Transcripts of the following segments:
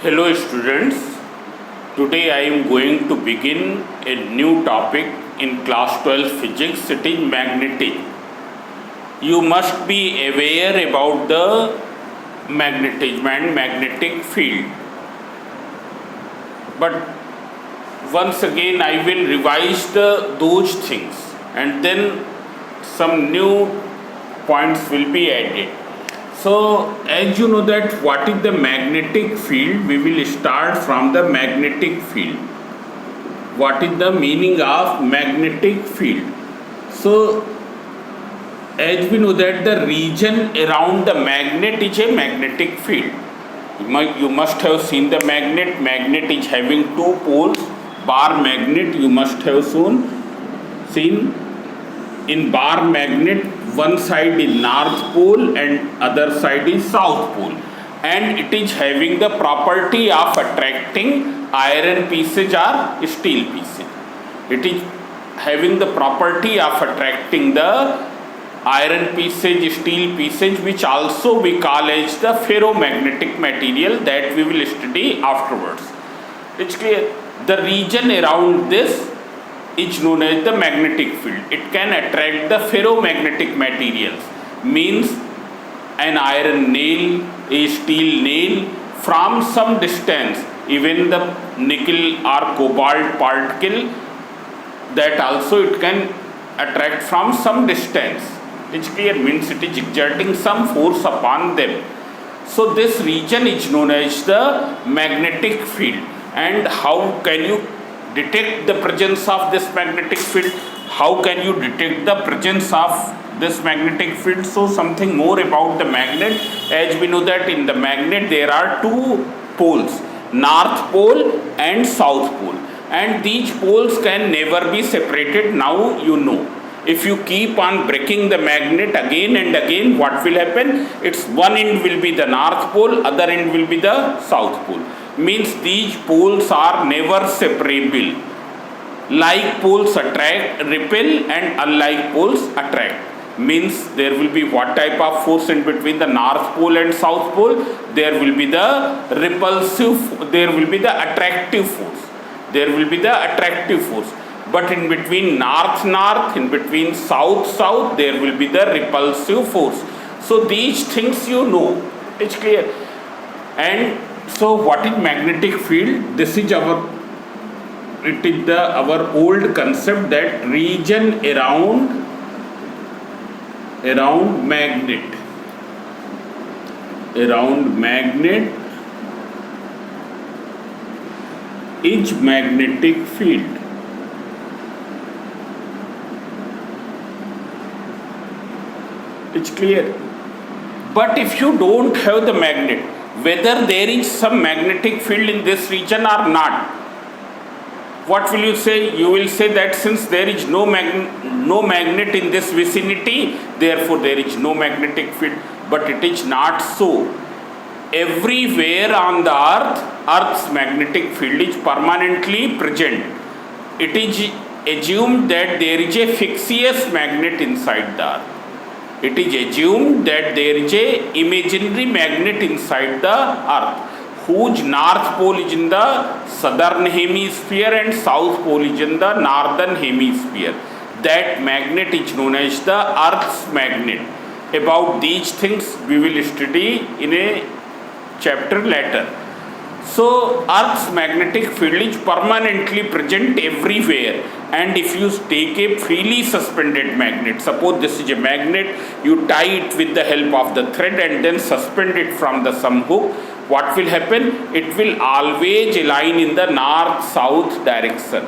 Hello students, today I am going to begin a new topic in class 12 physics, it is magnetism. You must be aware about the magnetism and magnetic field. But once again I will revise those things and then some new points will be added. So, as you know that what is the magnetic field, we will start from the magnetic field. What is the meaning of magnetic field? So, as we know that the region around the magnet is a magnetic field. You must have seen the magnet. Magnet is having two poles. Bar magnet you must have seen. In bar magnet, one side is north pole and other side is south pole, and it is having the property of attracting iron pieces or steel pieces. It is having the property of attracting the iron pieces, steel pieces, which also we call as the ferromagnetic material that we will study afterwards. It's clear. The region around this is known as the magnetic field. It can attract the ferromagnetic materials, means an iron nail, a steel nail from some distance, even the nickel or cobalt particle, that also it can attract from some distance. It's clear, means it is exerting some force upon them. So this region is known as the magnetic field. And how can you detect the presence of this magnetic field? How can you detect the presence of this magnetic field? So something more about the magnet. As we know that in the magnet there are two poles, north pole and south pole, and these poles can never be separated. Now you know, if you keep on breaking the magnet again and again, what will happen? Its one end will be the north pole, other end will be the south pole. Means these poles are never separable. Like poles attract, repel, and unlike poles attract. Means there will be what type of force in between the north pole and south pole? There will be the repulsive, there will be the attractive force. There will be the attractive force. But in between north, in between south, there will be the repulsive force. So these things you know. It's clear. And so what is magnetic field? This is our old concept, that region around magnet is magnetic field. It's clear. But if you don't have the magnet, whether there is some magnetic field in this region or not, what will you say? You will say that since there is no magnet in this vicinity, therefore there is no magnetic field. But it is not so. Everywhere on the Earth's magnetic field is permanently present. It is assumed that there is a fixed magnet inside the Earth. It is assumed that there is a imaginary magnet inside the Earth, whose north pole is in the southern hemisphere and south pole is in the northern hemisphere. That magnet is known as the Earth's magnet. About these things we will study in a chapter later. So Earth's magnetic field is permanently present everywhere, and if you take a freely suspended magnet, suppose this is a magnet, you tie it with the help of the thread and then suspend it from some hook, what will happen? It will always align in the north-south direction.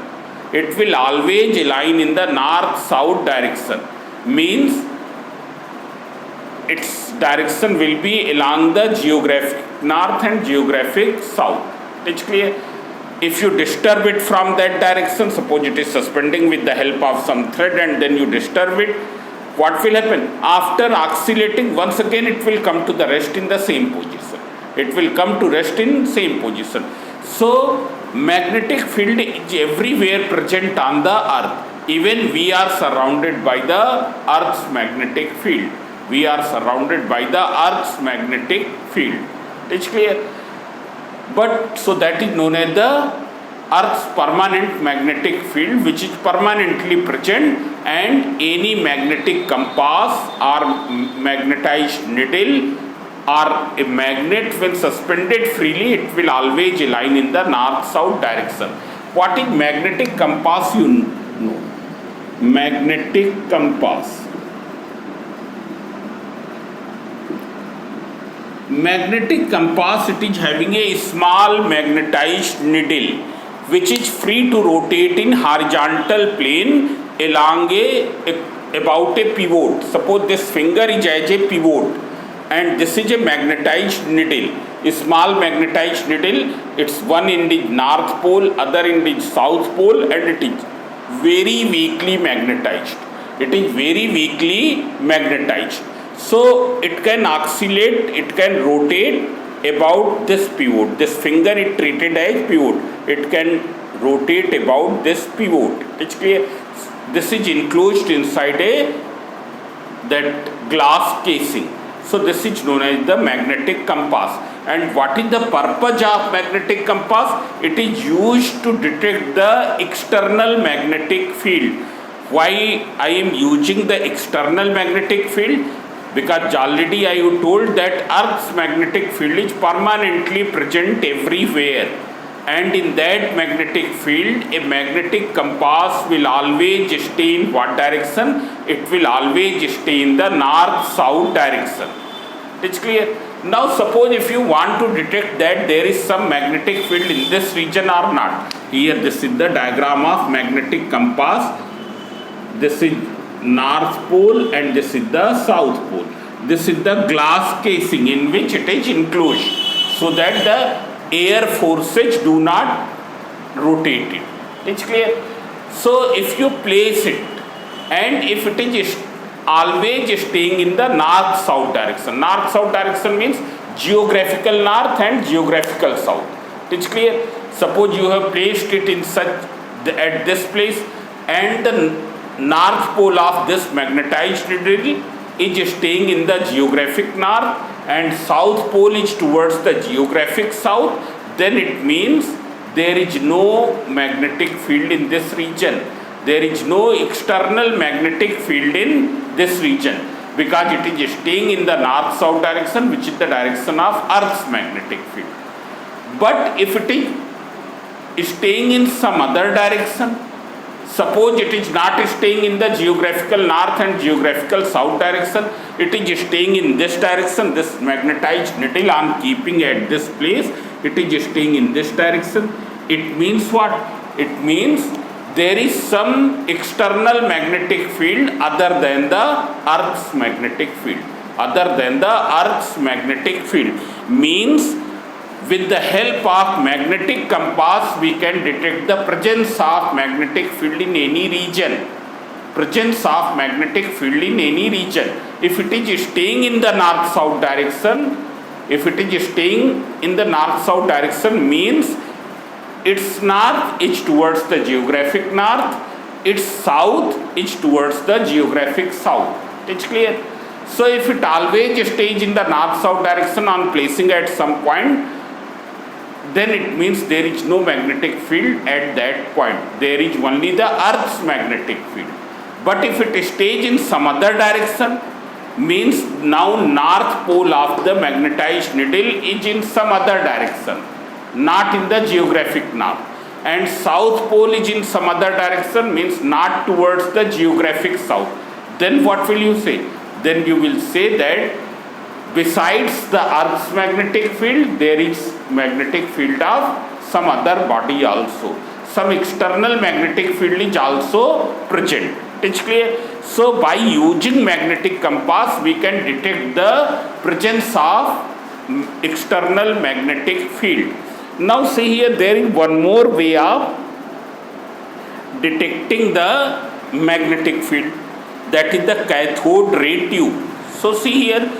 It will always align in the north-south direction. Means its direction will be along the geographic north and geographic south. It's clear. If you disturb it from that direction, suppose it is suspending with the help of some thread and then you disturb it, what will happen? After oscillating, once again it will come to the rest in the same position. It will come to rest in same position. So magnetic field is everywhere present on the Earth. Even we are surrounded by the Earth's magnetic field. We are surrounded by the Earth's magnetic field. It's clear. But so that is known as the Earth's permanent magnetic field, which is permanently present, and any magnetic compass or magnetized needle or a magnet when suspended freely, it will always align in the north-south direction. What is magnetic compass? You know. Magnetic compass. Magnetic compass, it is having a small magnetized needle which is free to rotate in horizontal plane along about a pivot. Suppose this finger is as a pivot and this is a magnetized needle, a small magnetized needle. It's one in the north pole, other in the south pole, and it is very weakly magnetized. It is very weakly magnetized. So it can oscillate, it can rotate about this pivot. This finger is treated as pivot. It can rotate about this pivot. It's clear. This is enclosed inside that glass casing. So this is known as the magnetic compass. And what is the purpose of magnetic compass? It is used to detect the external magnetic field. Why I am using the external magnetic field? Because already I have told that Earth's magnetic field is permanently present everywhere, and in that magnetic field a magnetic compass will always stay in what direction? It will always stay in the north-south direction. It's clear? Now suppose if you want to detect that there is some magnetic field in this region or not. Here this is the diagram of magnetic compass. This is north pole and this is the south pole. This is the glass casing in which it is enclosed so that the air forces do not rotate it. It's clear? So if you place it and if it is always staying in the north-south direction. North-south direction means geographical north and geographical south. It's clear? Suppose you have placed it in such at this place and the north pole of this magnetized needle is staying in the geographic north and south pole is towards the geographic south, then it means there is no magnetic field in this region. There is no external magnetic field in this region because it is staying in the north-south direction, which is the direction of Earth's magnetic field. But if it is staying in some other direction, suppose it is not staying in the geographical north and geographical south direction, it is staying in this direction, this magnetized needle on keeping at this place, it is staying in this direction. It means what? It means there is some external magnetic field other than the Earth's magnetic field. Other than the Earth's magnetic field means with the help of magnetic compass we can detect the presence of magnetic field in any region. Presence of magnetic field in any region. If it is staying in the north-south direction, means its north is towards the geographic north, its south is towards the geographic south. It's clear? So if it always stays in the north-south direction on placing at some point, then it means there is no magnetic field at that point. There is only the Earth's magnetic field. But if it stays in some other direction, means now north pole of the magnetized needle is in some other direction, not in the geographic north, and south pole is in some other direction, means not towards the geographic south. Then what will you say? Then you will say that besides the Earth's magnetic field, there is magnetic field of some other body also. Some external magnetic field is also present. It's clear? So by using magnetic compass, we can detect the presence of external magnetic field. Now see here, there is one more way of detecting the magnetic field, that is the cathode ray tube. So see here,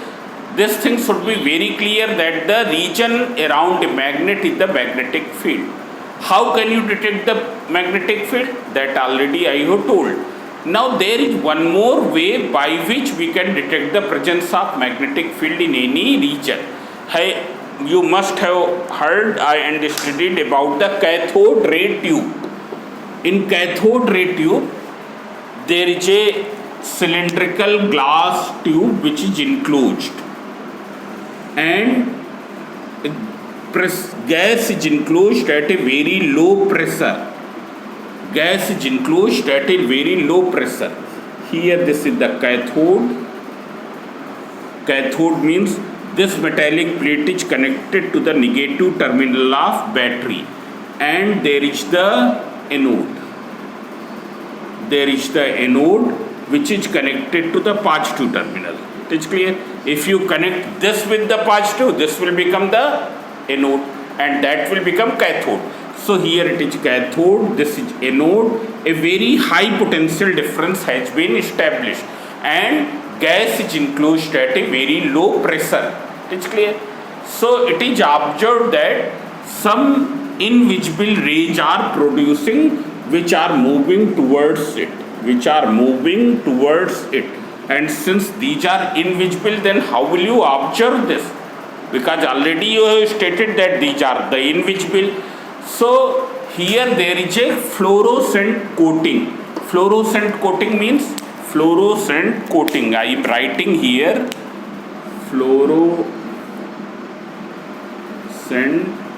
this thing should be very clear that the region around a magnet is the magnetic field. How can you detect the magnetic field? That already I have told. Now there is one more way by which we can detect the presence of magnetic field in any region. you must have heard and studied about the cathode ray tube. In cathode ray tube, there is a cylindrical glass tube which is enclosed, and gas is enclosed at a very low pressure. Gas is enclosed at a very low pressure. Here this is the cathode. Cathode means this metallic plate is connected to the negative terminal of battery, and there is the anode. There is the anode which is connected to the positive terminal. It is clear? If you connect this with the positive, this will become the anode, and that will become cathode. So here it is cathode, this is anode. A very high potential difference has been established, and gas is enclosed at a very low pressure. It is clear? So it is observed that some invisible rays are producing, which are moving towards it, and since these are invisible, then how will you observe this? Because already you have stated that these are the invisible. So here there is a fluorescent coating. Fluorescent coating means fluorescent coating. I am writing here fluorescent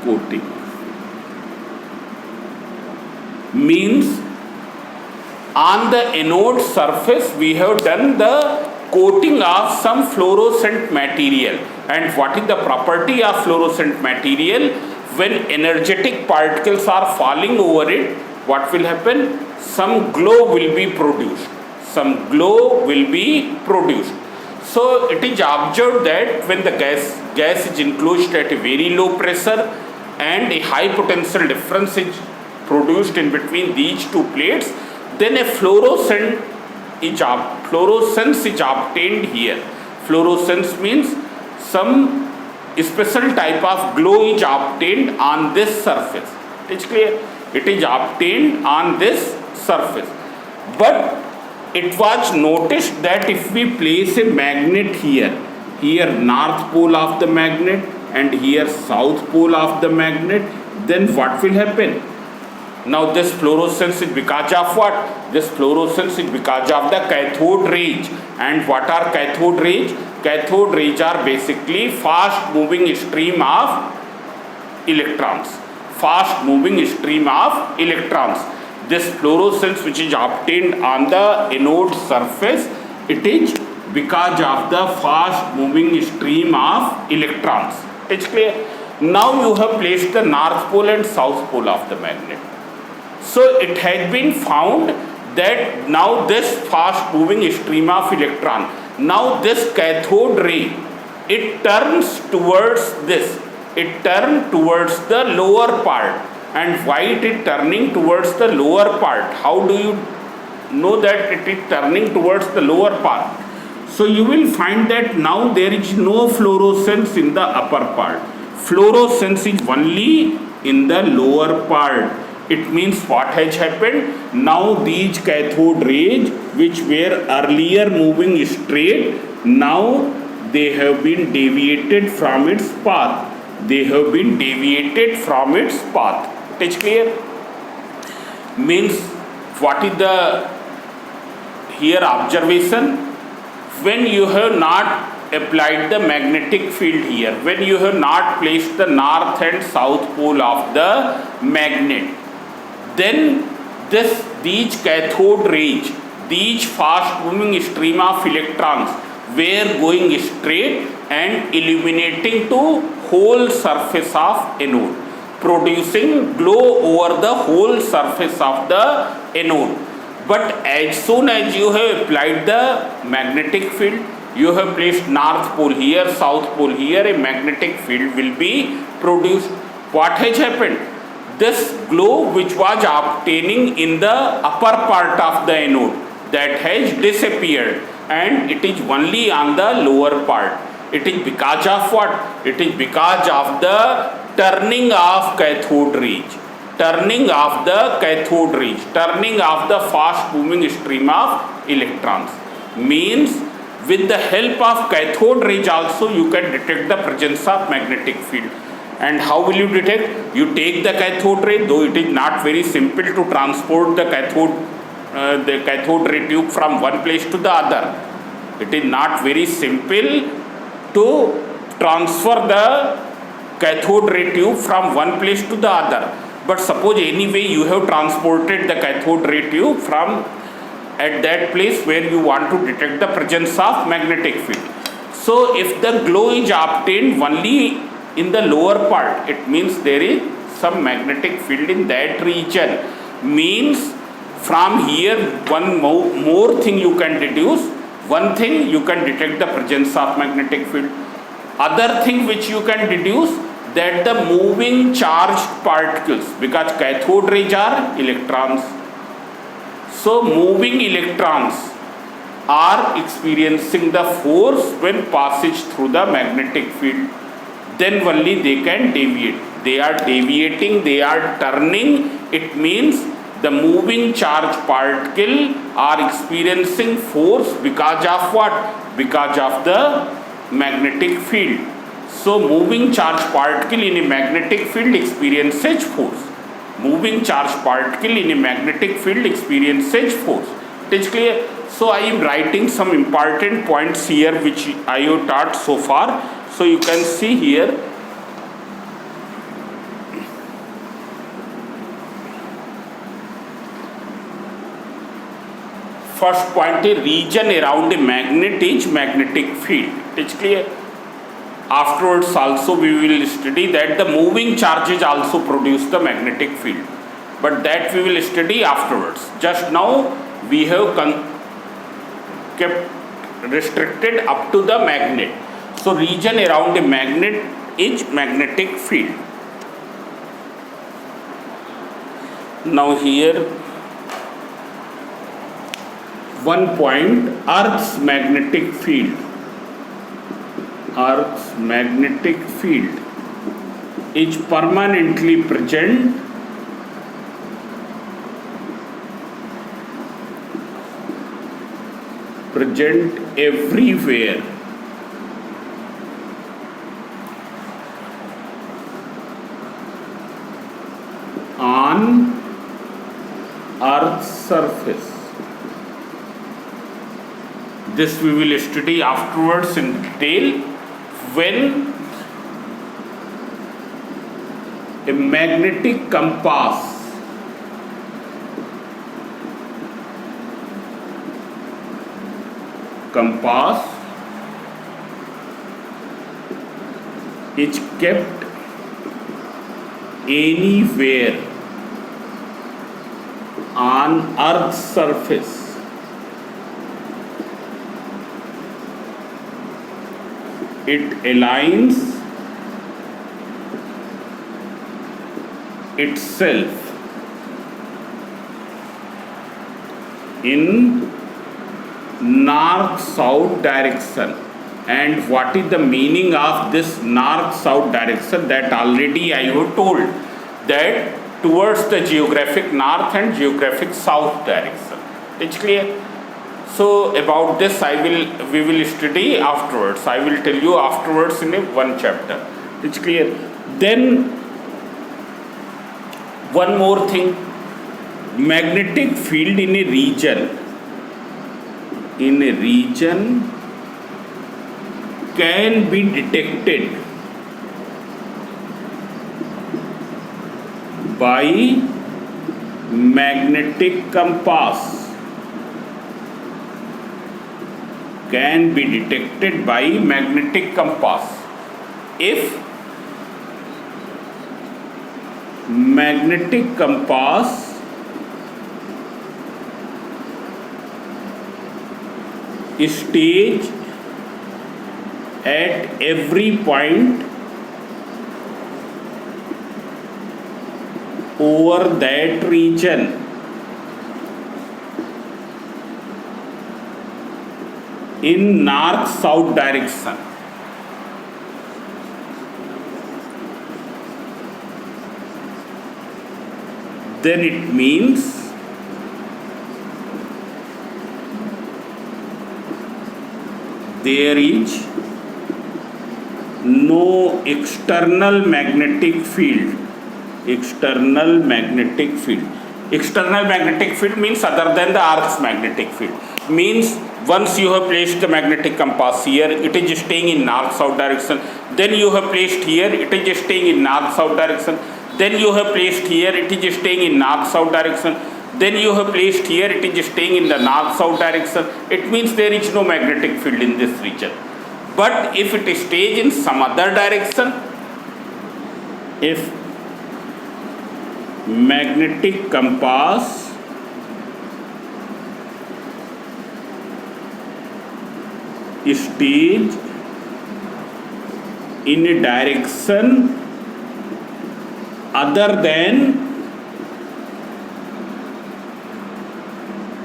coating means on the anode surface we have done the coating of some fluorescent material. And what is the property of fluorescent material? When energetic particles are falling over it, what will happen? Some glow will be produced. So it is observed that when the gas is enclosed at a very low pressure and a high potential difference is produced in between these two plates, then a fluorescence is obtained here. Fluorescence means some special type of glow is obtained on this surface. It's clear? It is obtained on this surface. But it was noticed that if we place a magnet here north pole of the magnet and here south pole of the magnet, then what will happen? Now this fluorescence is because of what? This fluorescence is because of the cathode rays. And what are cathode rays? Cathode rays are basically fast moving stream of electrons. This fluorescence which is obtained on the anode surface, it is because of the fast moving stream of electrons. It's clear? Now you have placed the north pole and south pole of the magnet. So it has been found that now this fast moving stream of electron, now this cathode ray, it turns towards this. It turns towards the lower part. And why it is turning towards the lower part? How do you know that it is turning towards the lower part? So you will find that now there is no fluorescence in the upper part. Fluorescence is only in the lower part. It means what has happened? Now these cathode rays which were earlier moving straight, now they have been deviated from its path. It's clear? Means what is the here observation? When you have not applied the magnetic field here, when you have not placed the north and south pole of the magnet, then these cathode rays, these fast moving stream of electrons were going straight and illuminating to whole surface of anode, producing glow over the whole surface of the anode. But as soon as you have applied the magnetic field, you have placed north pole here, south pole here, a magnetic field will be produced. What has happened? This glow which was obtaining in the upper part of the anode, that has disappeared, and it is only on the lower part. It is because of what? It is because of the turning of cathode rays, turning of the fast moving stream of electrons. Means With the help of cathode rays also you can detect the presence of magnetic field. And how will you detect? You take the cathode ray, though it is not very simple to transport the cathode ray tube from one place to the other. It is not very simple to transfer the cathode ray tube from one place to the other. But suppose anyway you have transported the cathode ray tube from at that place where you want to detect the presence of magnetic field. So if the glow is obtained only in the lower part, it means there is some magnetic field in that region. Means from here one more thing you can deduce. One thing you can detect the presence of magnetic field. Other thing which you can deduce, that the moving charged particles, because cathode rays are electrons. So moving electrons are experiencing the force when passage through the magnetic field. Then only they can deviate. They are deviating, they are turning. It means the moving charge particle are experiencing force because of what? Because of the magnetic field. So moving charge particle in a magnetic field experiences force. Moving charge particle in a magnetic field experiences force. It is clear? So I am writing some important points here which I have taught so far. So you can see here, first point is region around a magnet is magnetic field. It is clear? Afterwards also we will study that the moving charges also produce the magnetic field. But that we will study afterwards. Just now we have kept restricted up to the magnet. So region around a magnet is magnetic field. Now here one point, Earth's magnetic field. Earth's magnetic field is permanently present everywhere. On Earth's surface. This we will study afterwards in detail when a magnetic compass is kept anywhere on Earth's surface. It aligns itself in north-south direction. And what is the meaning of this north-south direction? That already I have told, that towards the geographic north and geographic south direction. It's clear? So about this we will study afterwards. I will tell you afterwards in one chapter. It's clear? Then one more thing, magnetic field in a region can be detected by magnetic compass. Can be detected by magnetic compass if magnetic compass stays at every point over that region in north-south direction. Then it means there is no external magnetic field. External magnetic field. External magnetic field means other than the Earth's magnetic field. Means once you have placed the magnetic compass here, it is staying in north-south direction. Then you have placed here, it is staying in north-south direction. Then you have placed here, it is staying in north-south direction. Then you have placed here, it is staying in the north-south direction. It means there is no magnetic field in this region. But if it stays in some other direction, if magnetic compass stays in a direction other than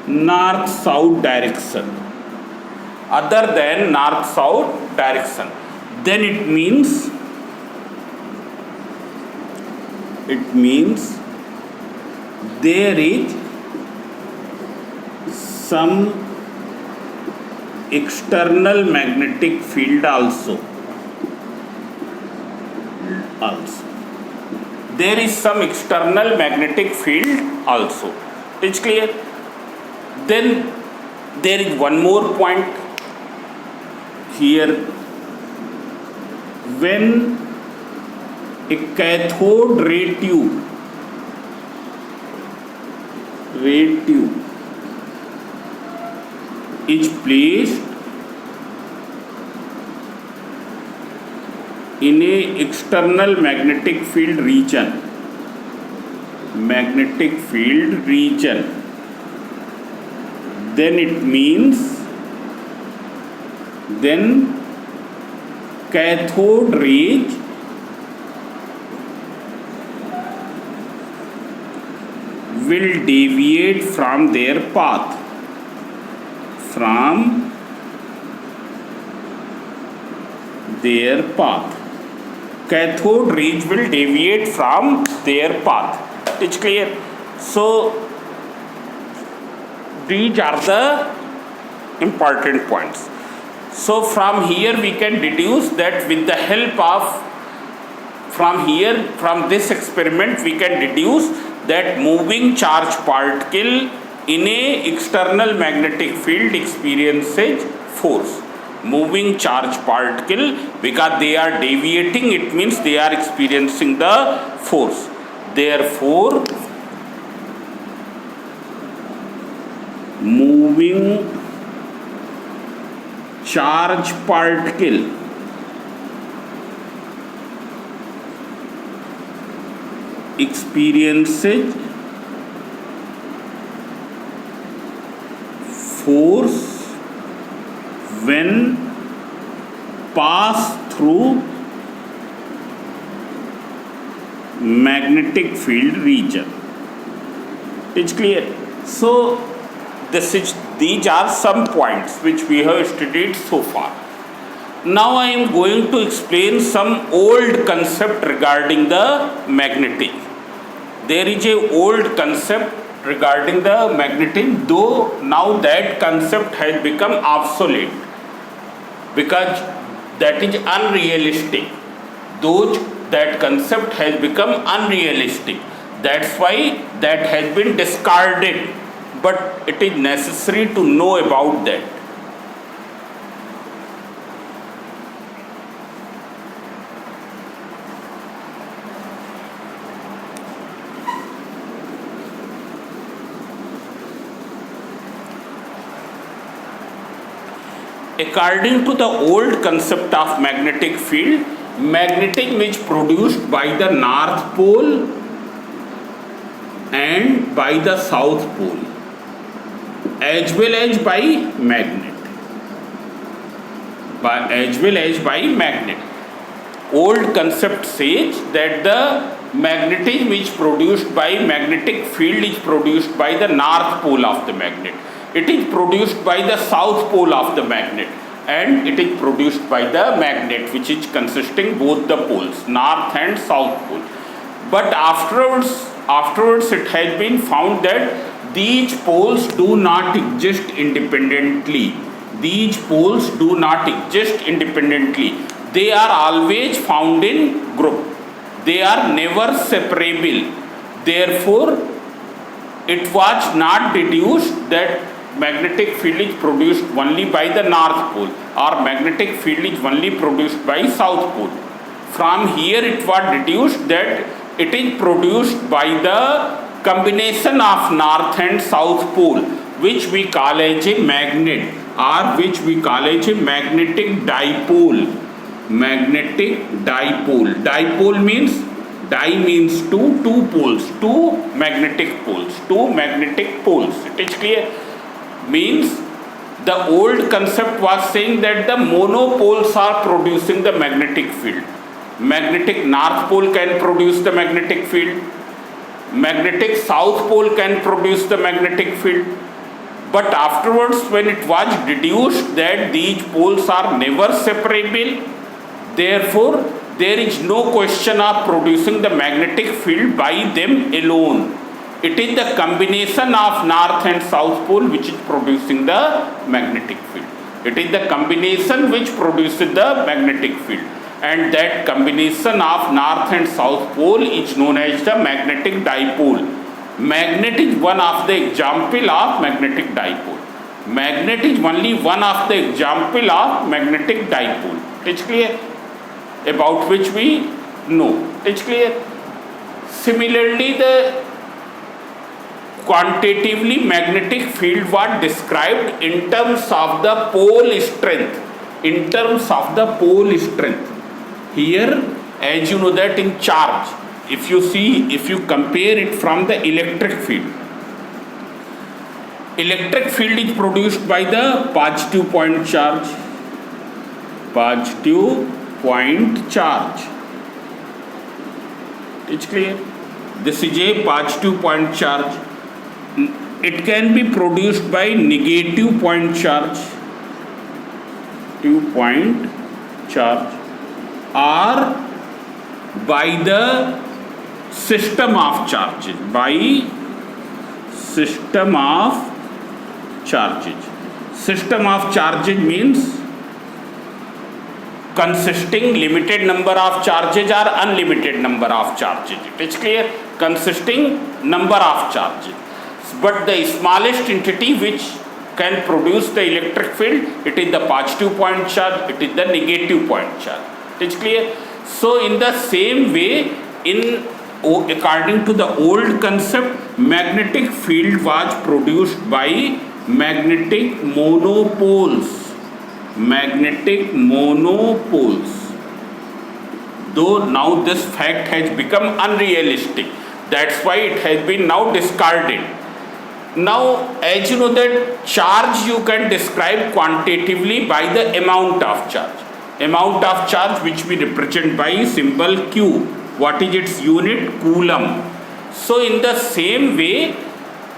north-south direction, then it means there is some external magnetic field also. There is some external magnetic field also. It's clear? Then there is one more point here. When a cathode ray tube is placed in a external magnetic field region, then it means cathode rays will deviate from their path. Cathode rays will deviate from their path. It's clear? So these are the important points. So from here we can deduce that with the help of from this experiment we can deduce that moving charge particle in a external magnetic field experiences force. Moving charge particle, because they are deviating, it means they are experiencing the force. Therefore moving charge particle experiences force when pass through magnetic field region. It's clear? So these are some points which we have studied so far. Now I am going to explain some old concept regarding the magnetic. There is a old concept regarding the magnetic, though now that concept has become obsolete because that is unrealistic. That concept has become unrealistic. That's why that has been discarded. But it is necessary to know about that. According to the old concept of magnetic field, magnetism is produced by the North Pole and by the South Pole, as well as by magnet. Old concept says that the magnetism is produced by magnetic field is produced by the North Pole of the magnet. It is produced by the South Pole of the magnet, and it is produced by the magnet, which is consisting both the poles, North and South Pole. But afterwards it has been found that these poles do not exist independently. These poles do not exist independently. They are always found in group. They are never separable. Therefore, it was not deduced that magnetic field is produced only by the north pole or magnetic field is only produced by south pole. From here it was deduced that it is produced by the combination of north and south pole, which we call as a magnet, or which we call as a magnetic dipole. Magnetic dipole. Dipole means, di means two poles, two magnetic poles, two magnetic poles. It is clear? Means the old concept was saying that the monopoles are producing the magnetic field. Magnetic north pole can produce the magnetic field. Magnetic south pole can produce the magnetic field. But afterwards, when it was deduced that these poles are never separable, therefore there is no question of producing the magnetic field by them alone. It is the combination of north and south pole which is producing the magnetic field. It is the combination which produces the magnetic field, and that combination of north and south pole is known as the magnetic dipole. Magnet is one of the example of magnetic dipole. Magnet is only one of the example of magnetic dipole. It is clear? About which we know. It is clear? Similarly, the quantitatively magnetic field was described in terms of the pole strength. In terms of the pole strength. Here, as you know that in charge, if you compare it from the electric field, electric field is produced by the positive point charge. Positive point charge. It's clear? This is a positive point charge. It can be produced by negative point charge. Negative point charge. Or by the system of charges. By system of charges. System of charges means consisting limited number of charges or unlimited number of charges. It is clear? Consisting number of charges. But the smallest entity which can produce the electric field, it is the positive point charge, it is the negative point charge. It is clear? So in the same way, according to the old concept, magnetic field was produced by magnetic monopoles. Magnetic monopoles. Though now this fact has become unrealistic. That's why it has been now discarded. Now, as you know that charge you can describe quantitatively by the amount of charge. Amount of charge which we represent by symbol Q. What is its unit? Coulomb. So in the same way,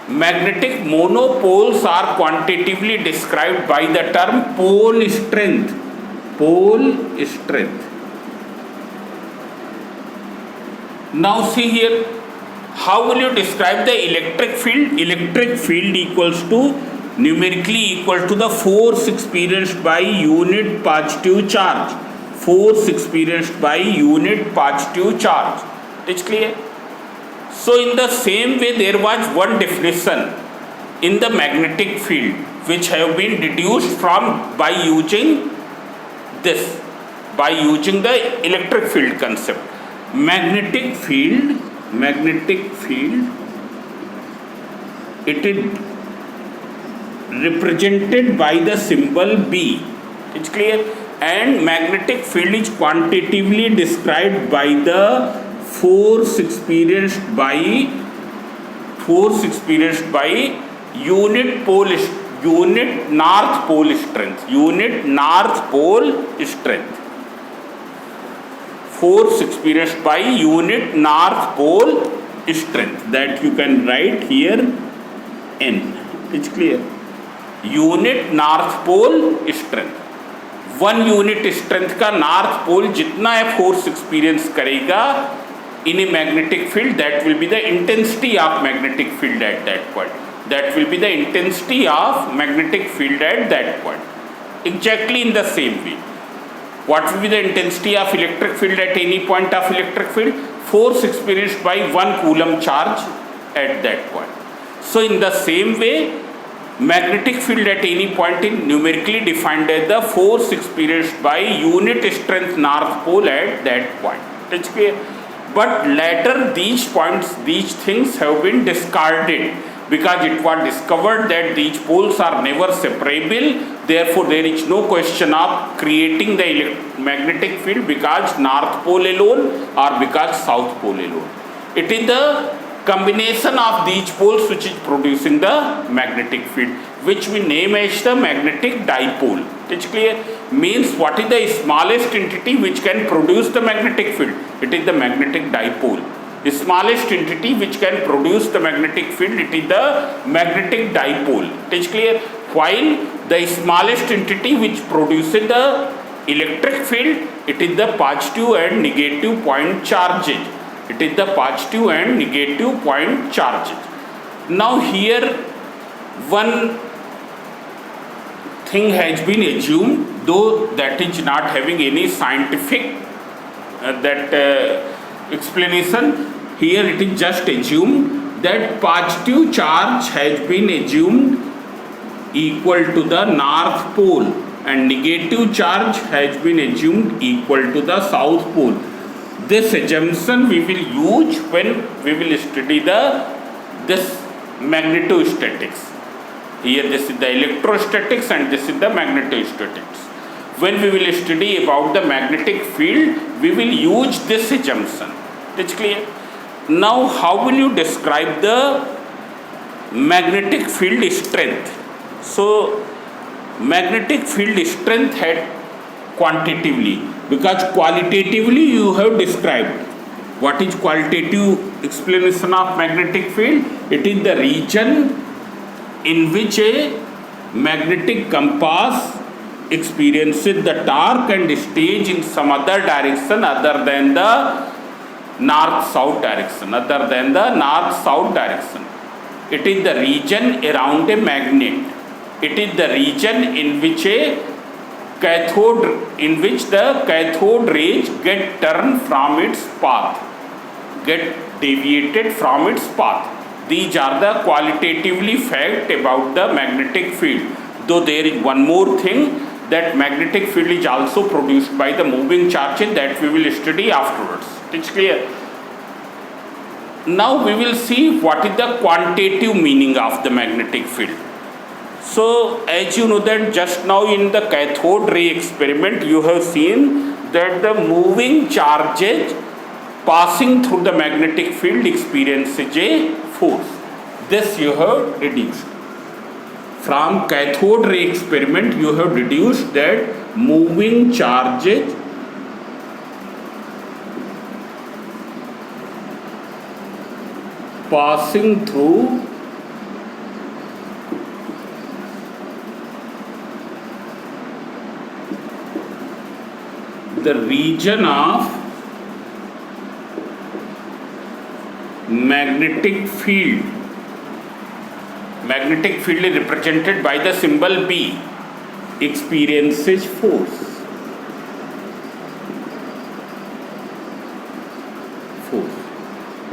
magnetic monopoles are quantitatively described by the term pole strength. Pole strength. Now see here, how will you describe the electric field? Electric field equals to, numerically equal to the force experienced by unit positive charge. Force experienced by unit positive charge. It's clear? So in the same way, there was one definition in the magnetic field which have been deduced from by using this, by using the electric field concept. Magnetic field, it is represented by the symbol B. It's clear? And magnetic field is quantitatively described by the force experienced by unit north pole strength. Unit north pole strength. Force experienced by unit north pole strength, that you can write here N. It's clear? Unit north pole strength. 1 unit strength का north pole जितना force experience करेगा in a magnetic field, that will be the intensity of magnetic field at that point. That will be the intensity of magnetic field at that point. exactly in the same way. What will be the intensity of electric field at any point of electric field? Force experienced by 1 coulomb charge at that point. So in the same way, magnetic field at any point is numerically defined as the force experienced by unit strength north pole at that point. That's clear. But later these things have been discarded because it was discovered that these poles are never separable. Therefore, there is no question of creating the magnetic field because north pole alone or because south pole alone. It is the combination of these poles which is producing the magnetic field, which we name as the magnetic dipole. It's clear? Means what is the smallest entity which can produce the magnetic field? It is the magnetic dipole. The smallest entity which can produce the magnetic field, it is the magnetic dipole. It is clear? While the smallest entity which produces the electric field, it is the positive and negative point charges. It is the positive and negative point charges. Now here one thing has been assumed, though that is not having any scientific explanation. Here it is just assumed that positive charge has been assumed equal to the north pole and negative charge has been assumed equal to the south pole. This assumption we will use when we will study this magnetostatics. Here this is the electrostatics and this is the magnetostatics. When we will study about the magnetic field, we will use this assumption. That's clear? Now, how will you describe the magnetic field strength? So, magnetic field strength had quantitatively, because qualitatively you have described. What is qualitative explanation of magnetic field? It is the region in which a magnetic compass experiences the torque and stays in some other direction other than the north-south direction. It is the region around a magnet. It is the region in which the cathode rays get turned from its path, get deviated from its path. These are the qualitatively fact about the magnetic field. Though there is one more thing, that magnetic field is also produced by the moving charges that we will study afterwards. It's clear? Now we will see what is the quantitative meaning of the magnetic field. So as you know that just now in the cathode ray experiment you have seen that the moving charges passing through the magnetic field experiences a force. This you have deduced. From cathode ray experiment you have deduced that moving charges passing through the region of magnetic field. Magnetic field is represented by the symbol B, experiences force.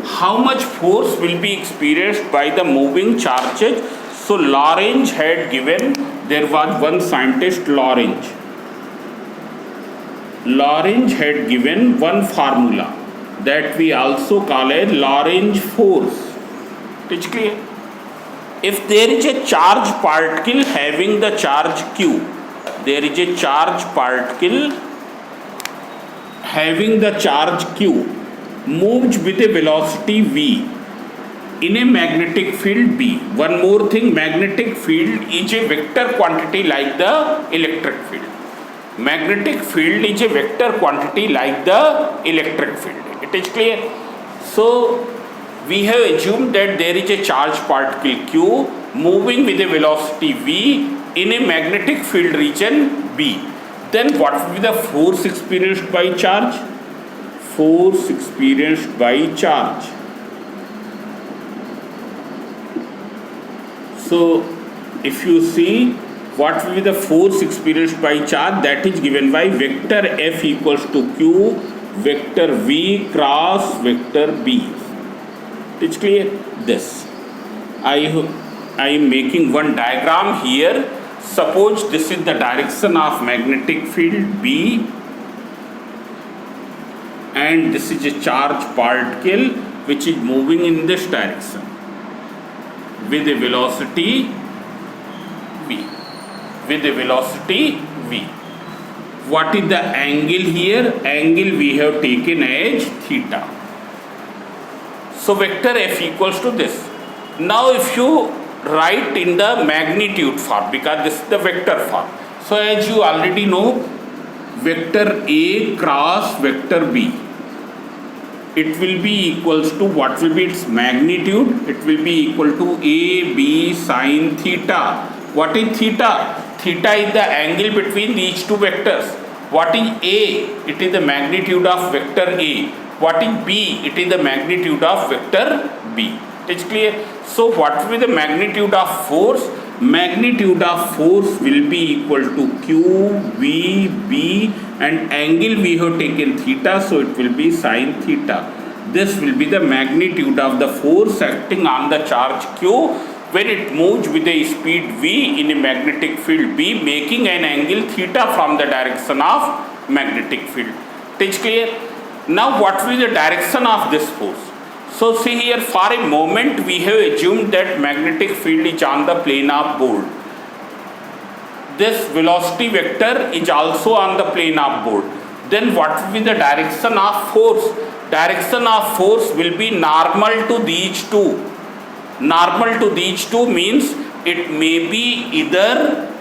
How much force will be experienced by the moving charges? So Lorentz had given, there was one scientist, Lorentz had given one formula that we also call a Lorentz force. It's clear? If there is a charge particle having the charge Q, there is a charge particle having the charge Q, moves with a velocity v in a magnetic field B. One more thing, magnetic field is a vector quantity like the electric field. Magnetic field is a vector quantity like the electric field. It is clear? So we have assumed that there is a charge particle Q moving with a velocity v in a magnetic field region B. Then what will be the force experienced by charge? Force experienced by charge. So if you see what will be the force experienced by charge? That is given by vector F equals to Q, vector V cross vector B. It's clear? This. I am making one diagram here. Suppose this is the direction of magnetic field B, and this is a charge particle which is moving in this direction with a velocity v. With a velocity v. What is the angle here? Angle we have taken as theta. So vector F equals to this. Now if you write in the magnitude form, because this is the vector form. So as you already know, vector A cross vector B, it will be equals to, what will be its magnitude? It will be equal to A B sine theta. What is theta? Theta is the angle between these two vectors. What is A? It is the magnitude of vector A. What is B? It is the magnitude of vector B. It is clear? So what will be the magnitude of force? Magnitude of force will be equal to Q, V, B, and angle we have taken theta, so it will be sine theta. This will be the magnitude of the force acting on the charge Q when it moves with a speed V in a magnetic field B, making an angle theta from the direction of magnetic field. It is clear? Now what will be the direction of this force? So see here, for a moment we have assumed that magnetic field is on the plane of board. This velocity vector is also on the plane of board. Then what will be the direction of force? Direction of force will be normal to these two. Normal to these two means it may be either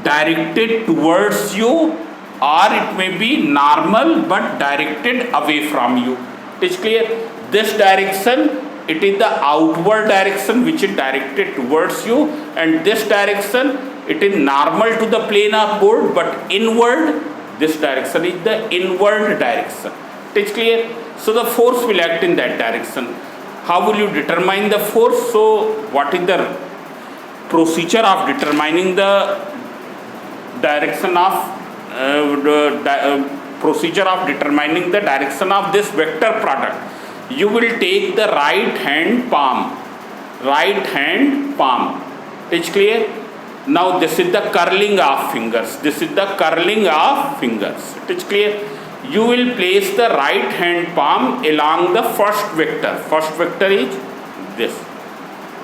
directed towards you, or it may be normal but directed away from you. It is clear? This direction, it is the outward direction which is directed towards you, and this direction, it is normal to the plane of board but inward. This direction is the inward direction. It is clear? So the force will act in that direction. How will you determine the force? So what is the procedure of determining the direction of procedure of determining the direction of this vector product? You will take the right hand palm. It's clear? Now this is the curling of fingers. This is the curling of fingers. It is clear? You will place the right hand palm along the first vector. First vector is this.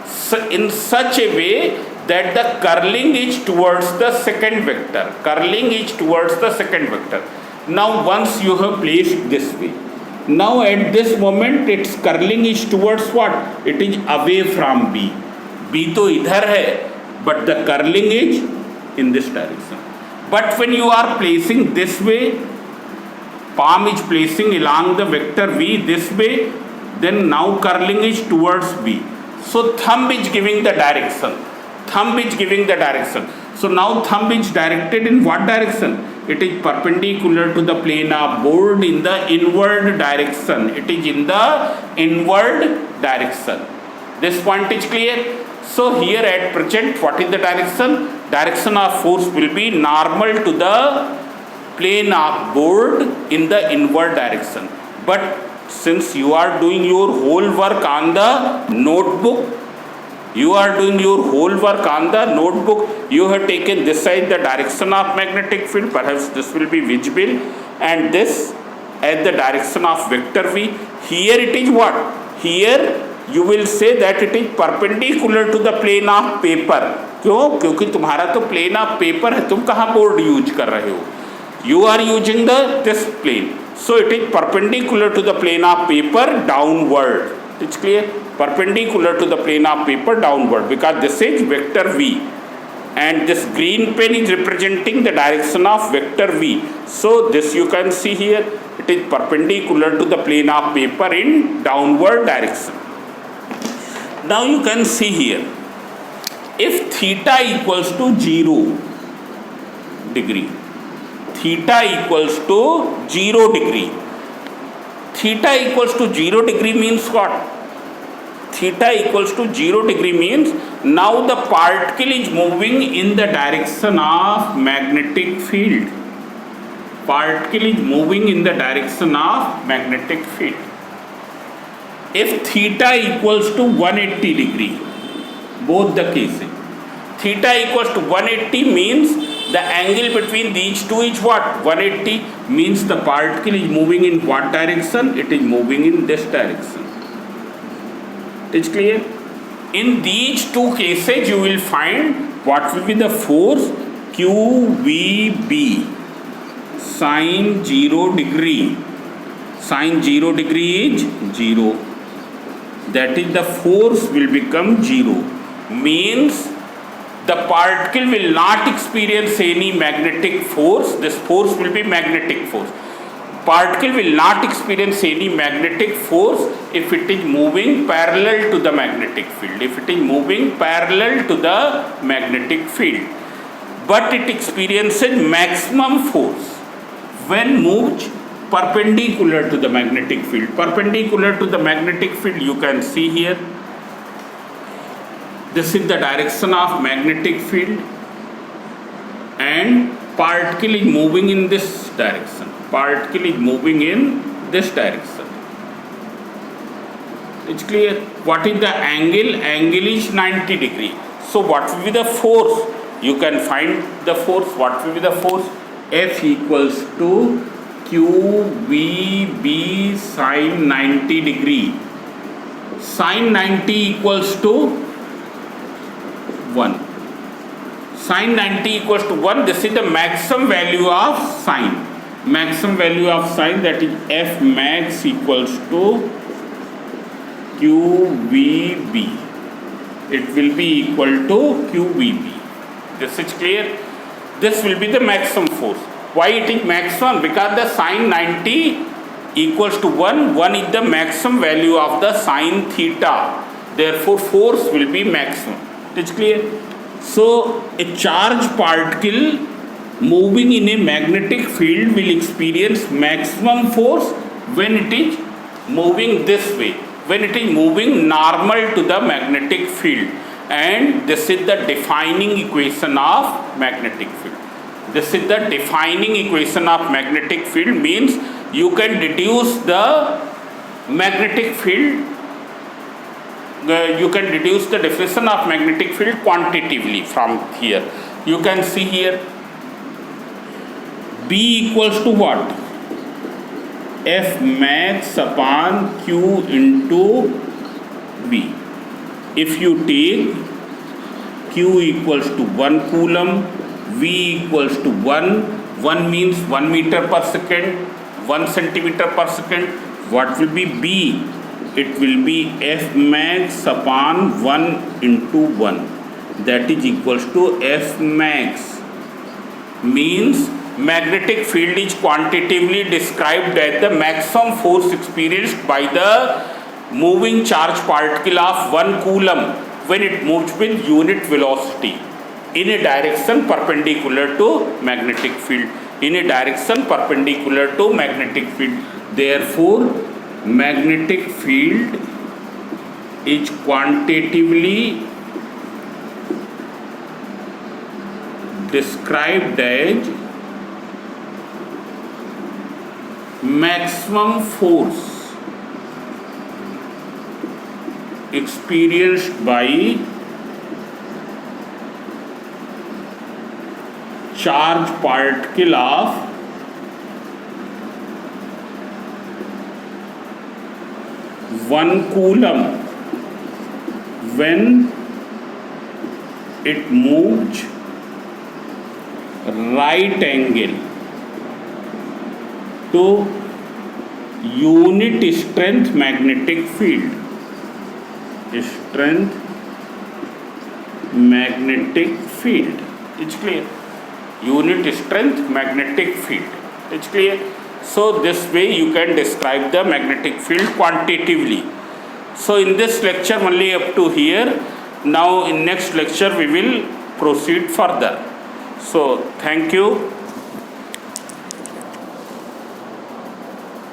So in such a way that the curling is towards the second vector. Curling is towards the second vector. Now once you have placed this way, now at this moment its curling is towards what? It is away from B. B to idhar hai, but the curling is in this direction. But when you are placing this way, palm is placing along the vector V this way, then now curling is towards B. So thumb is giving the direction. Thumb is giving the direction. So now thumb is directed in what direction? It is perpendicular to the plane of board in the inward direction. It is in the inward direction. This point is clear? So here at present, what is the direction? Direction of force will be normal to the plane of board in the inward direction. But since you are doing your whole work on the notebook, you have taken this side the direction of magnetic field, perhaps this will be visible, and this as the direction of vector V. Here it is what? Here you will say that it is perpendicular to the plane of paper. क्यों? क्योंकि तुम्हारा तो plane of paper है, तुम कहाँ board use कर रहे हो? You are using this plane. So it is perpendicular to the plane of paper downward. It's clear? Perpendicular to the plane of paper downward, because this is vector V. And this green pen is representing the direction of vector V. So this you can see here, it is perpendicular to the plane of paper in downward direction. Now you can see here, if theta equals to 0 degree, theta equals to 0 degree. Theta equals to 0 degree means what? Theta equals to 0 degree means Now the particle is moving in the direction of magnetic field. Particle is moving in the direction of magnetic field. If theta equals to 180 degree, both the cases, theta equals to 180 means the angle between these two is what? 180 means the particle is moving in what direction? It is moving in this direction. It's clear? In these two cases you will find what will be the force QVB sine 0 degree. Sine 0 degree is 0. That is, the force will become 0. Means the particle will not experience any magnetic force. This force will be magnetic force. Particle will not experience any magnetic force if it is moving parallel to the magnetic field. If it is moving parallel to the magnetic field. But it experiences maximum force when moved perpendicular to the magnetic field. Perpendicular to the magnetic field, you can see here. This is the direction of magnetic field and particle is moving in this direction. Particle is moving in this direction. It's clear? What is the angle? Angle is 90 degree. So what will be the force? You can find the force. What will be the force? F equals to QVB sine 90 degree. Sine 90 equals to 1. Sine 90 equals to 1. This is the maximum value of sine. Maximum value of sine, that is F max equals to QVB. It will be equal to QVB. This is clear? This will be the maximum force. Why it is maximum? Because the sine 90 equals to 1. 1 is the maximum value of the sine theta. Therefore, force will be maximum. It is clear? So, a charged particle moving in a magnetic field will experience maximum force when it is moving this way. When it is moving normal to the magnetic field. And this is the defining equation of magnetic field. This is the defining equation of magnetic field, means you can deduce the magnetic field, you can deduce the definition of magnetic field quantitatively from here. You can see here B equals to what? F max upon Q into V. If you take Q equals to 1 coulomb, V equals to 1 means 1 meter per second, 1 centimeter per second. What will be B? It will be F max upon 1 into 1. That is equals to F max. Means magnetic field is quantitatively described as the maximum force experienced by the moving charged particle of 1 coulomb when it moves with unit velocity in a direction perpendicular to magnetic field. In a direction perpendicular to magnetic field. Therefore, magnetic field is quantitatively described as maximum force experienced by charged particle of 1 coulomb when it moves right angle to unit strength magnetic field. Strength magnetic field. It's clear? Unit strength magnetic field. It's clear? So this way you can describe the magnetic field quantitatively. So in this lecture only up to here. Now in next lecture we will proceed further. So thank you.